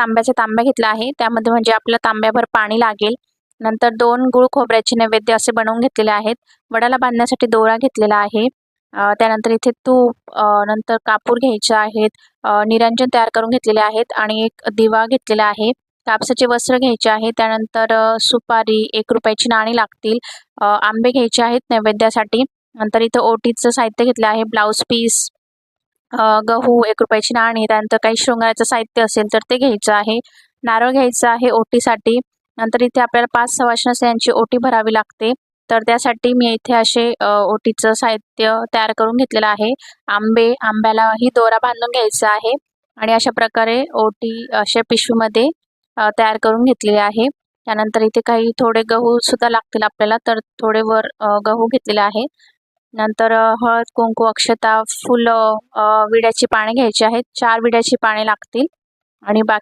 तांब्याचा तांब्या घेतला आहे, त्यामध्ये म्हणजे आपल्या तांब्याभर पाणी लागेल. नंतर 2 गुळ खोबऱ्याचे नैवेद्य असे बनवून घेतलेले आहेत. वडाला बांधण्यासाठी दोरा घेतलेला आहे. त्यानंतर इथे तूप, नंतर कापूर घ्यायचे आहेत, निरंजन तयार करून घेतलेले आहेत आणि एक दिवा घेतलेला आहे. कापसाचे वस्त्र घ्यायचे आहे. त्यानंतर सुपारी, 1 रुपयाची नाणी लागतील. आंबे घ्यायचे आहेत नैवेद्यासाठी. नंतर इथं ओटीचं साहित्य घेतलं आहे. ब्लाऊज पीस, गहू, 1 रुपयाची नाणी, त्यानंतर काही शृंगाराचं साहित्य असेल तर ते घ्यायचं आहे. नारळ घ्यायचा आहे ओटीसाठी. नंतर इथे आपल्याला 5 सवाष्ण स्त्रियांची ओटी भरावी लागते. तर त्यासाठी मी इथे असे ओटीचं साहित्य तयार करून घेतलेलं आहे. आंब्यालाही दोरा बांधून घ्यायचा आहे आणि अशा प्रकारे ओटी अशा पिशवीमध्ये तयार करून घेतलेली आहे. त्यानंतर इथे काही थोडे गहू सुद्धा लागतील आपल्याला, तर थोडे गहू घेतलेले आहे. नंतर हळद, कुंकू, अक्षता, फुलं, विड्याची पाने घ्यायची आहेत. 4 विड्याची पाने लागतील आणि बाकी